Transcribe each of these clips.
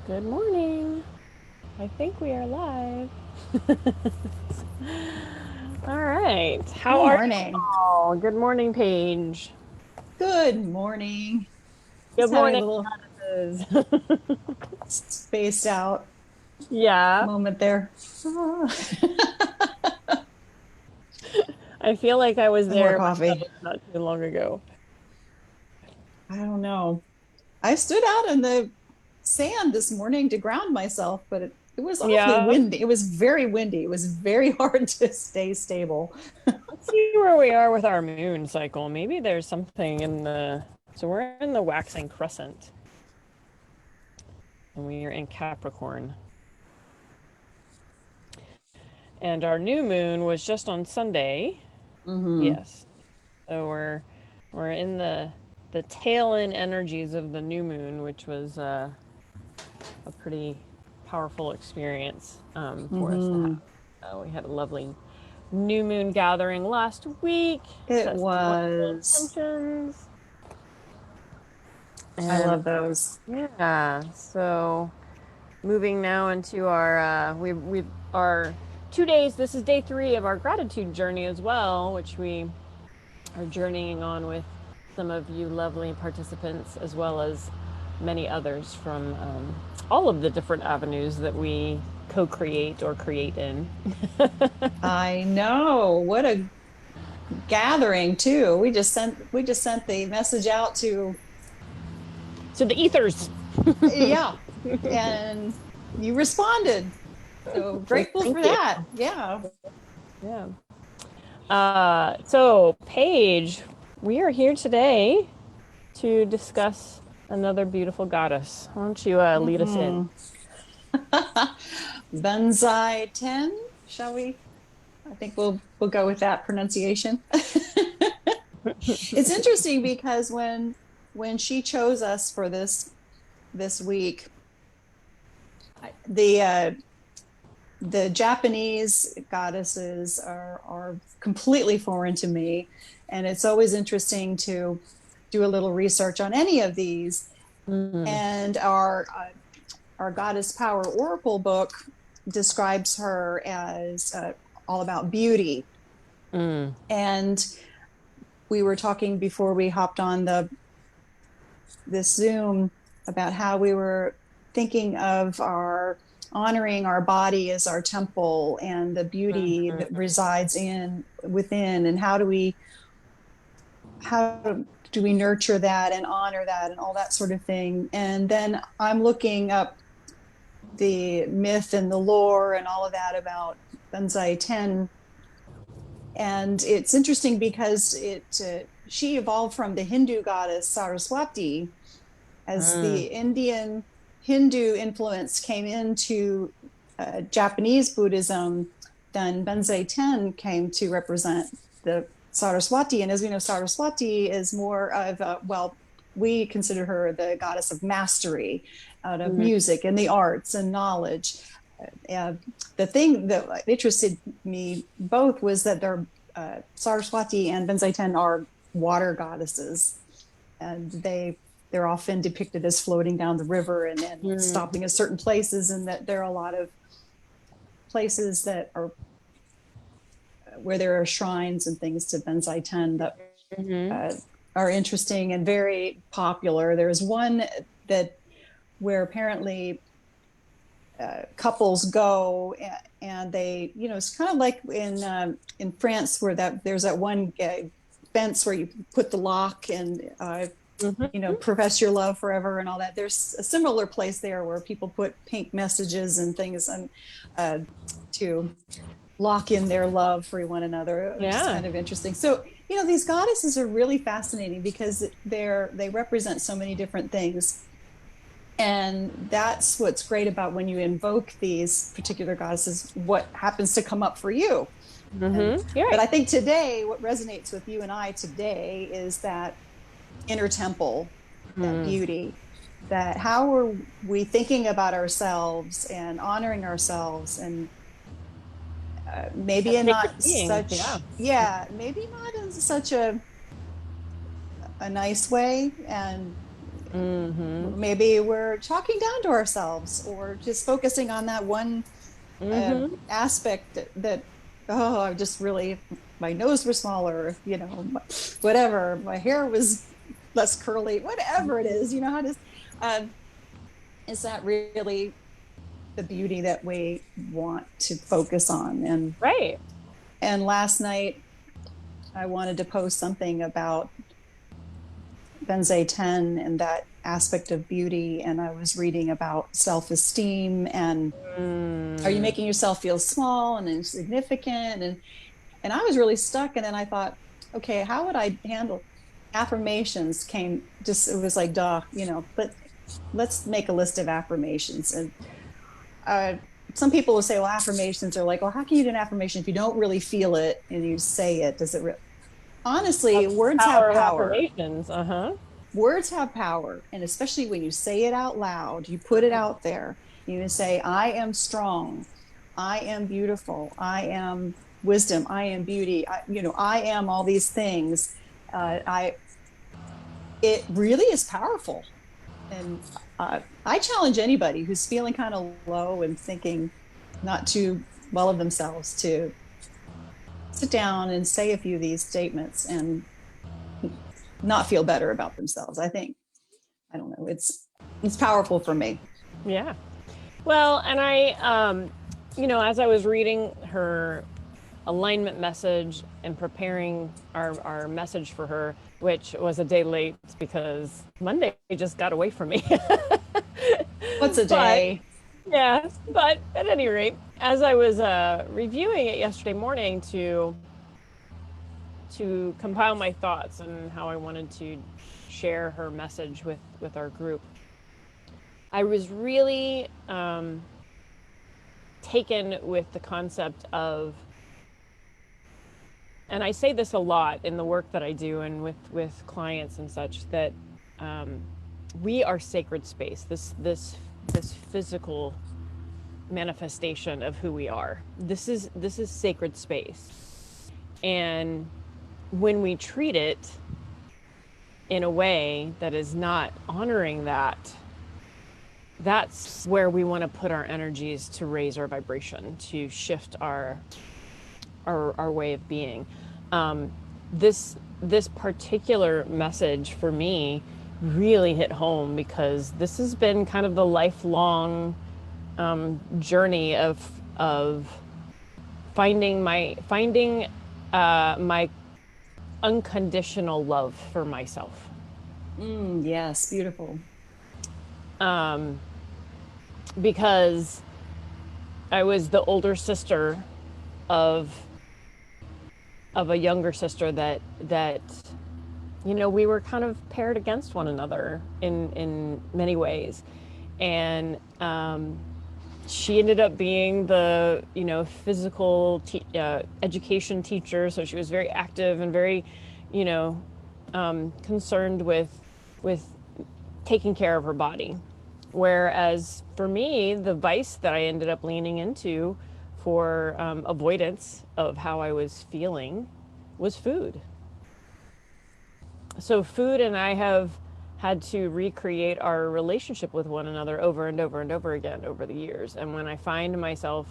Good morning. I think we are live. All right. How Good are you morning. all? Good morning, Paige. Good morning. Good Just having a morning, little Liz. spaced out Yeah, moment there. I feel like I was Some more there coffee. myself not too long ago. I don't know. I stood out in the sand this morning to ground myself, but it was awfully Yeah. windy. It was very windy. It was very hard to stay stable. Let's see where we are with our moon cycle. Maybe there's something in the. So we're in the waxing crescent, and we are in Capricorn. And our new moon was just on Sunday. Hmm. Yes. So we're in the tail end energies of the new moon, which was a pretty powerful experience for us to have. Hmm. We had a lovely new moon gathering last week, It set some wonderful was. intentions, I and love those. yeah. So moving now into our we our 2 days. This is day three of our gratitude journey as well, which we are journeying on with some of you lovely participants, as well as many others from all of the different avenues that we co-create or create in. I know. What a gathering too. We just sent the message out to. So the ethers. Yeah. And you responded. So So grateful thank for you. that. Yeah. Yeah. So Paige, we are here today to discuss another beautiful goddess. Why don't you lead us in? Hmm. Benzai 10, shall we? I think we'll go with that pronunciation. It's interesting because when she chose us for this week, the the Japanese goddesses are completely foreign to me, and it's always interesting to do a little research on any of these. Mm, And our Goddess Power Oracle book describes her as all about beauty. mm, And we were talking before we hopped on the this Zoom about how we were thinking of our honoring our body as our temple and the beauty that mm, resides in within, and how do we nurture that and honor that and all that sort of thing. And then I'm looking up the myth and the lore and all of that about Benzai 10. And it's interesting because she evolved from the Hindu goddess Saraswati. As the mm. Indian Hindu influence came into Japanese Buddhism, then Benzei Ten came to represent the Saraswati. And as we know, Saraswati is more of a, well, we consider her the goddess of mastery out of Mm. music and the arts and knowledge. Uh, the thing that interested me both was that they're Saraswati and Benzei Ten are water goddesses, and they're often depicted as floating down the river and Mm. stopping at certain places, and that there are a lot of places that are where there are shrines and things to Benzai Ten that Mhm. uh, are interesting and very popular. There's one that where apparently couples go and they, it's kind of like in France where that there's that one fence where you put the lock and Mhm. profess your love forever and all that. There's a similar place there where people put pink messages and things and uh, to lock in their love for one another, which is Yeah. kind of interesting. So, these goddesses are really fascinating because they represent so many different things. And that's what's great about when you invoke these particular goddesses, what happens to come up for you. And You're but right. I think today, what resonates with you and I today is that inner temple, that Mm. beauty, that how are we thinking about ourselves and honoring ourselves, and maybe As in sacred not beings. Yeah. such, yeah, maybe not in such a nice way, and Mm-hmm. Maybe we're talking down to ourselves or just focusing on that one Mm-hmm. aspect that, oh, I just really, my nose was smaller, whatever, my hair was less curly, whatever it is, how to, um, is that really the beauty that we want to focus on? Right. And last night I wanted to post something about Benzai 10 and that aspect of beauty. And I was reading about self esteem and are you Mm. making yourself feel small and insignificant? And I was really stuck. And then I thought, okay, how would I handle affirmations? Came just, it was like, duh, but let's make a list of affirmations. And uh, some people will say, well, affirmations are like, well, how can you do an affirmation if you don't really feel it and you say it? Does it honestly, That's the words have power of power. affirmations. Uh-huh. Words have power. And especially when you say it out loud, you put it out there. You say, I am strong. I am beautiful. I am wisdom. I am beauty. I am all these things. I, it really is powerful. And I challenge anybody who's feeling kind of low and thinking not too well of themselves to sit down and say a few of these statements and not feel better about themselves. I think, I don't know, it's powerful for me. Yeah. Well, and as I was reading her alignment message and preparing our message for her, which was a day late because Monday just got away from me. What's a But day? yeah, but at any rate, as I was reviewing it yesterday morning to compile my thoughts and how I wanted to share her message with our group, I was really taken with the concept of, and I say this a lot in the work that I do and with clients and such, that um, we are sacred space. This physical manifestation of who we are. This is sacred space, and when we treat it in a way that is not honoring that, that's where we want to put our energies to raise our vibration, to shift our way of being. Um, this particular message for me really hit home because this has been kind of the lifelong journey of finding my unconditional love for myself. Yes, beautiful. Um, because I was the older sister of of a younger sister that we were kind of paired against one another in many ways, and she ended up being the physical education teacher, so she was very active and very you know concerned with taking care of her body. Whereas for me, the vice that I ended up leaning into for avoidance of how I was feeling was food. So food and I have had to recreate our relationship with one another over and over and over again over the years. And when I find myself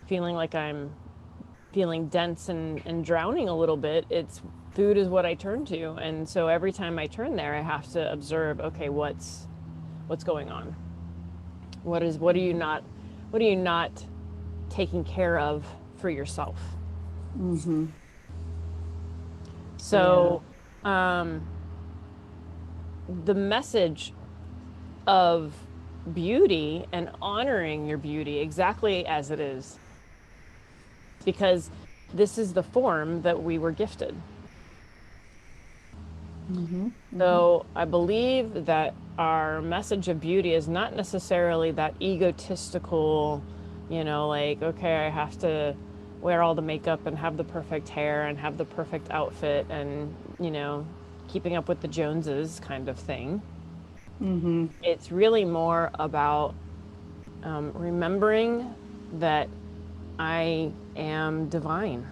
feeling like I'm feeling dense and drowning a little bit, it's food is what I turn to. And so every time I turn there, I have to observe, okay, what's going on? What are you not taking care of for yourself? Mm-hmm. Yeah. So um, the message of beauty and honoring your beauty exactly as it is, because this is the form that we were gifted. Mm-hmm. Mm-hmm. So I believe that our message of beauty is not necessarily that egotistical, like, okay, I have to wear all the makeup and have the perfect hair and have the perfect outfit and, keeping up with the Joneses kind of thing. Mm-hmm. It's really more about remembering that I am divine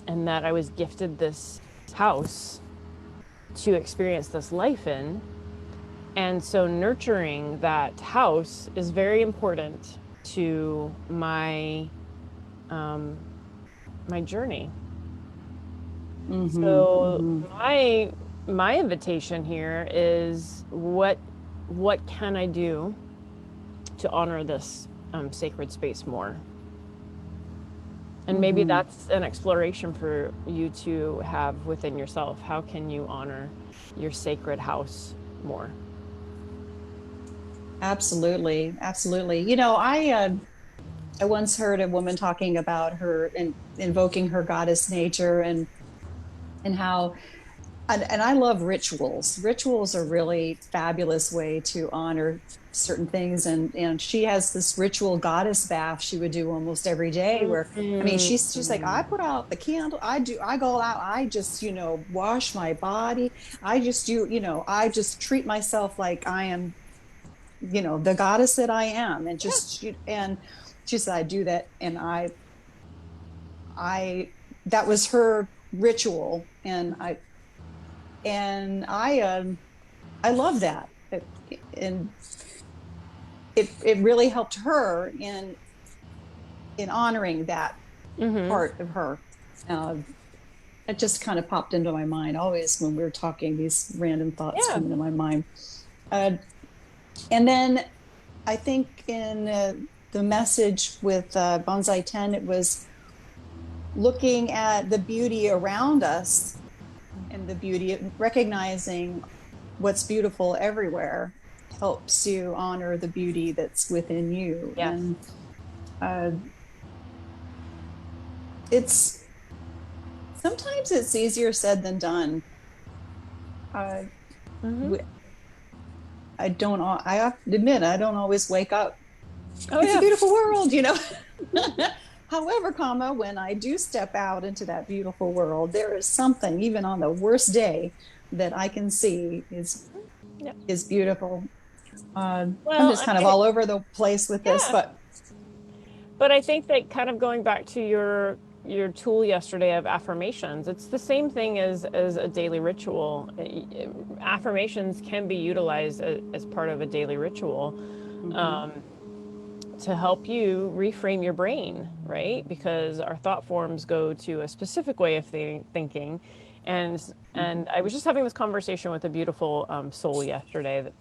and that I was gifted this house to experience this life in, And so nurturing that house is very important to my journey. Mm-hmm. So Mm-hmm. my invitation here is what can I do to honor this sacred space more? And maybe Mm-hmm. that's an exploration for you to have within yourself. How can you honor your sacred house more? Absolutely. Absolutely. I once heard a woman talking about her and invoking her goddess nature and how and I love rituals. Rituals are really fabulous way to honor certain things. And she has this ritual goddess bath she would do almost every day where I mean Mm. she's like, I put out the candle, I go out, I just, wash my body. I just do, I just treat myself like I am, the goddess that I am. And Yeah. and she said I do that. And I that was her ritual. I love that. And it really helped her in honoring that Mm-hmm. part of her. Uh, it just kind of popped into my mind always when we were talking. These random thoughts Yeah. come into my mind. Uh, and then I think in the message with Bonsai 10, it was looking at the beauty around us and the beauty of recognizing what's beautiful everywhere helps you honor the beauty that's within you. Yes. And uh, it's sometimes it's easier said than done. Uh, Mm-hmm. I don't. I have to admit, I don't always wake up. Oh It's a yeah. beautiful world. However, when I do step out into that beautiful world, there is something, even on the worst day, that I can see Yeah. is beautiful. I'm Well, just I kind of mean, all over the place with this, yeah. but But I think that kind of going back to your tool yesterday of affirmations, it's the same thing as a daily ritual. Affirmations can be utilized as part of a daily ritual mm-hmm, to help you reframe your brain, right? Because our thought forms go to a specific way of thinking. mm-hmm, And I was just having this conversation with a beautiful soul yesterday that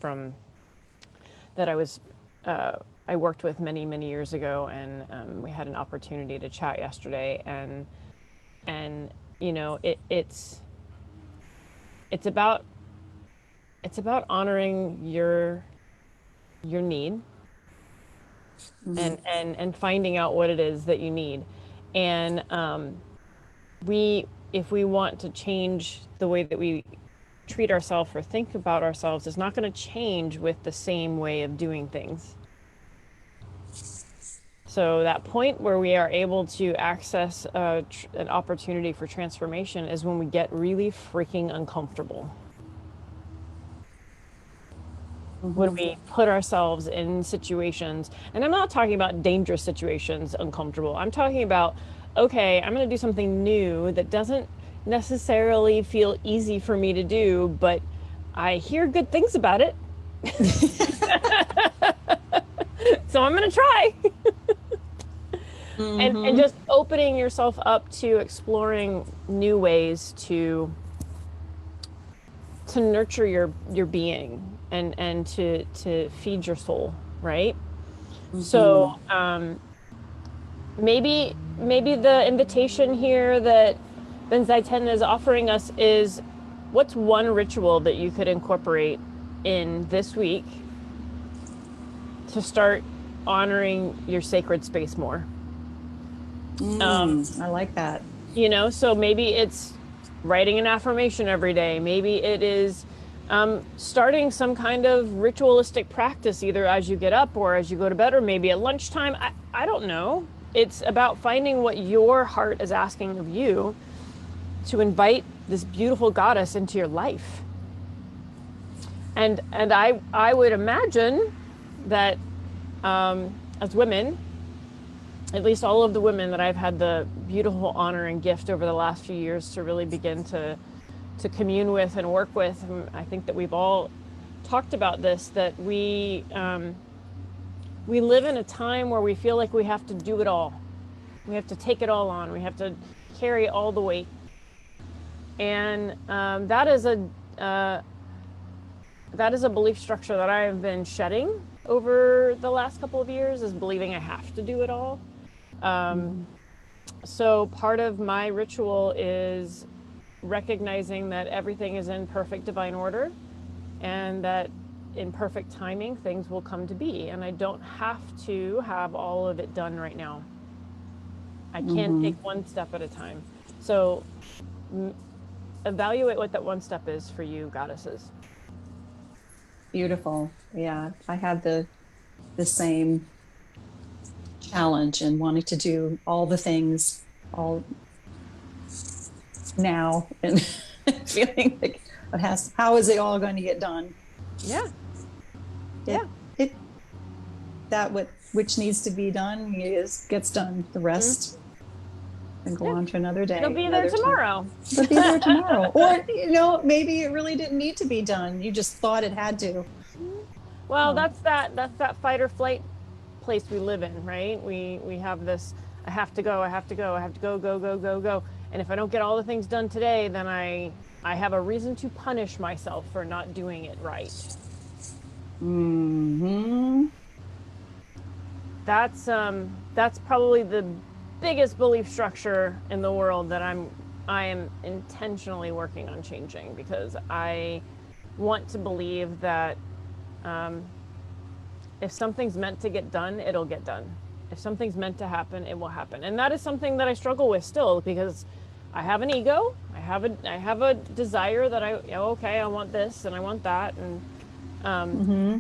I worked with many years ago, and we had an opportunity to chat yesterday, and it's about it's about honoring your need mm-hmm, and finding out what it is that you need, and we if we want to change the way that we treat ourselves or think about ourselves, it's not going to change with the same way of doing things. So that point where we are able to access an opportunity for transformation is when we get really freaking uncomfortable. When mm-hmm. we put ourselves in situations, and I'm not talking about dangerous situations, uncomfortable. I'm talking about, okay, I'm going to do something new that doesn't necessarily feel easy for me to do, but I hear good things about it, so I'm going to try. And Mm-hmm. just opening yourself up to exploring new ways to nurture your being and to feed your soul, right? So Mm-hmm. maybe the invitation here that Benzai Ten is offering us is, what's one ritual that you could incorporate in this week to start honoring your sacred space more? I like that. So maybe it's writing an affirmation every day. Maybe it is starting some kind of ritualistic practice, either as you get up or as you go to bed, or maybe at lunchtime. I don't know. It's about finding what your heart is asking of you to invite this beautiful goddess into your life. And I would imagine that as women, at least all of the women that I've had the beautiful honor and gift over the last few years to really begin to commune with and work with, I think that we've all talked about this, that we live in a time where we feel like we have to do it all. We have to take it all on. We have to carry all the weight. And that is a belief structure that I have been shedding over the last couple of years, is believing I have to do it all. So part of my ritual is recognizing that everything is in perfect divine order, and that in perfect timing things will come to be, and I don't have to have all of it done right now. I can take one step at a time. So evaluate what that one step is for you, goddesses. Beautiful. Yeah, I had the same challenge and wanting to do all the things all now and feeling like how is it all going to get done? Yeah. It Yeah. it that which needs to be done gets done. The rest and go Yeah. on to another It'll day, be there another time. tomorrow. It'll be there tomorrow. Or, maybe it really didn't need to be done. You just thought it had to. Well, Oh. that's that fight or flight place we live in, right? We have this, I have to go, I have to go, I have to go, go, go, go, go. And if I don't get all the things done today, then I have a reason to punish myself for not doing it right. Hmm. That's probably the biggest belief structure in the world that I am intentionally working on changing, because I want to believe that if something's meant to get done, it'll get done. If something's meant to happen, it will happen. And that is something that I struggle with still, because I have an ego. I have a desire that okay, I want this and I want that, and Hmm.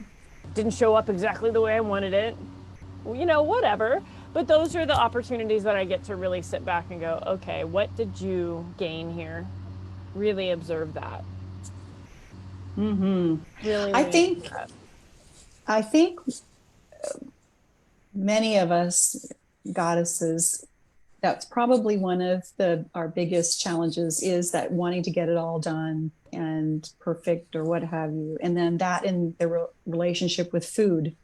didn't show up exactly the way I wanted it. Whatever. But those are the opportunities that I get to really sit back and go, okay, what did you gain here? Really observe that. Hmm. Really I lean think into that. I think many of us goddesses, that's probably one of our biggest challenges, is that wanting to get it all done and perfect or what have you. And then that in the relationship with food.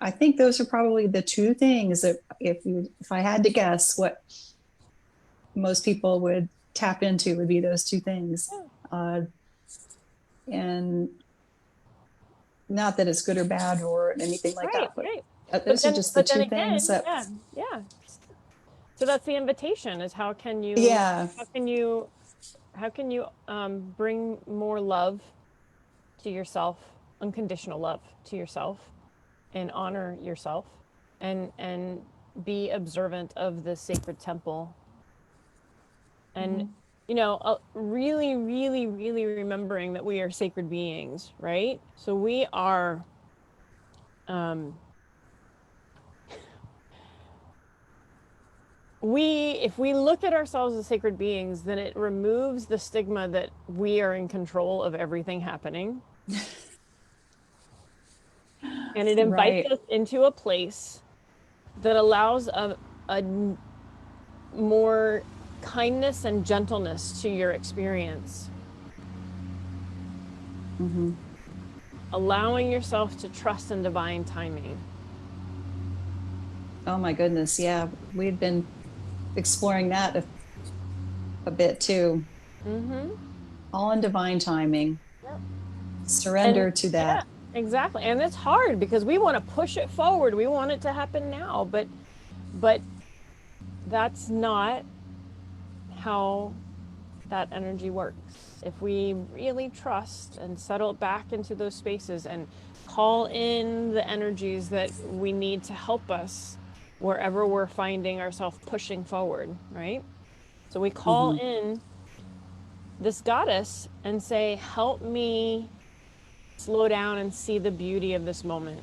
I think those are probably the two things that if I had to guess what most people would tap into, would be those two things. Uh, and not that it's good or bad or anything like Right, that, but right. But those are then, just the but then two things again, that, yeah, yeah. So that's the invitation: is yeah. how can you, bring more love to yourself, unconditional love to yourself, and honor yourself, and be observant of the sacred temple, and Mhm. really, really, really remembering that we are sacred beings, right? So we are, um, if we look at ourselves as sacred beings, then it removes the stigma that we are in control of everything happening, and it invites Right. us into a place that allows a more kindness and gentleness to your experience, Mm-hmm. allowing yourself to trust in divine timing. Oh my goodness. Yeah. We've been exploring that a bit too, Mm-hmm. all in divine timing. Yep. And Surrender to yeah, that. exactly. And it's hard because we want to push it forward. We want it to happen now, but that's not how that energy works. If we really trust and settle back into those spaces and call in the energies that we need to help us wherever we're finding ourselves pushing forward, right? So we call Mm-hmm. in this goddess and say, help me slow down and see the beauty of this moment.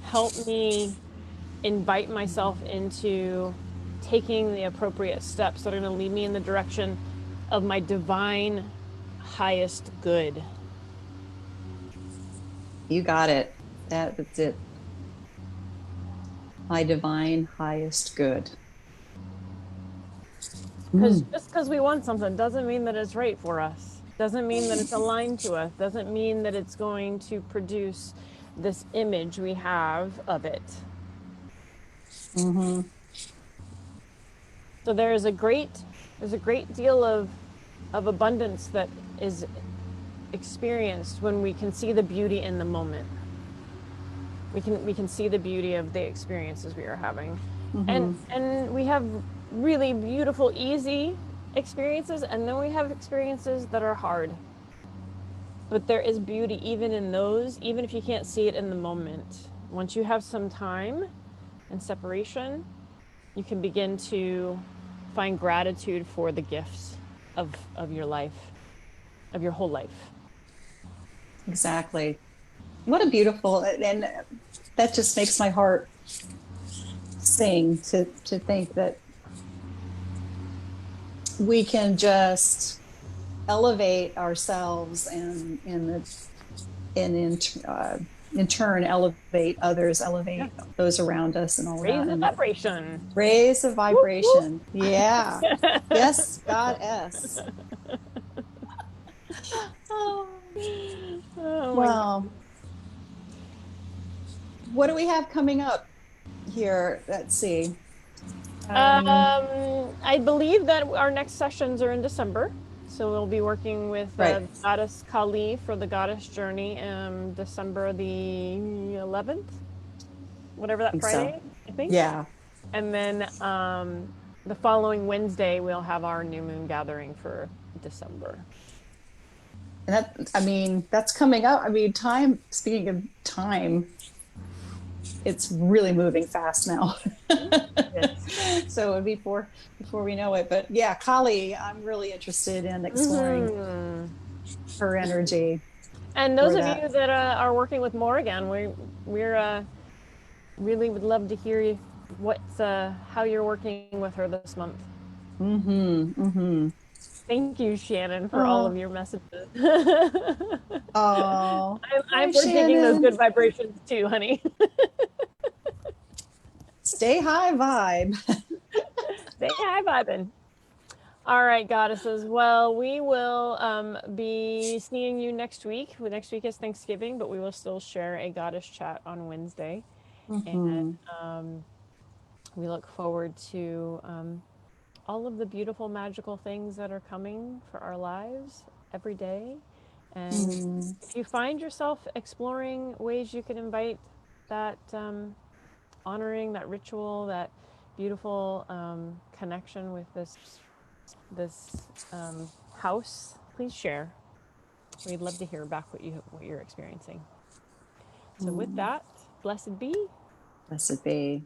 Help me invite myself into taking the appropriate steps that are going to lead me in the direction of my divine highest good. You got it. That's it. My divine highest good. Because Mm. just because we want something doesn't mean that it's right for us. Doesn't mean that it's aligned to us. Doesn't mean that it's going to produce this image we have of it. Mm-hmm. So there's a great deal of abundance that is experienced when we can see the beauty in the moment. We can see the beauty of the experiences we are having. Mm-hmm. And we have really beautiful, easy experiences, and then we have experiences that are hard. But there is beauty even in those, even if you can't see it in the moment. Once you have some time and separation, you can begin to find gratitude for the gifts of your life, of your whole life. Exactly. What a beautiful, and that just makes my heart sing to think that we can just elevate ourselves and in turn elevate others, Yeah. elevate those around us, and all of Raise that, the and vibration. raise the Whoop, whoop. vibration. Yeah. Yes, Goddess. Oh, Oh my God. well, what do we have coming up here? Let's see. I believe that our next sessions are in December. So we'll be working with Right. Goddess Kali for the Goddess Journey, December the 11th, whatever I that think so. Friday, I think. Yeah. And then the following Wednesday, we'll have our new moon gathering for December. And that, I mean, that's coming up. I mean, time, speaking of time, it's really moving fast now. Yes. So before we know it. But yeah, Kali, I'm really interested in exploring Mm-hmm. her energy And those for of that. you that are working with Morrigan, we're really would love to hear how you're working with her this month. Mm-hmm. Mm-hmm. Thank you, Shannon, for all of Oh, your messages. oh, hi, We're taking those Shannon. good vibrations too, honey. Stay high vibe. Say hi, vibing. All right, goddesses. Well, we will be seeing you next week. Next week is Thanksgiving, but we will still share a goddess chat on Wednesday. And Mm-hmm. um, we look forward to all of the beautiful, magical things that are coming for our lives every day. And Mm. if you find yourself exploring ways you can invite that honoring, that ritual, that beautiful connection with this house, please share. We'd love to hear back what you're experiencing. So with Mm. that, blessed be. Blessed be.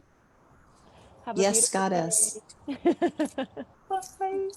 Have a Yes, beautiful Goddess. day. Bye.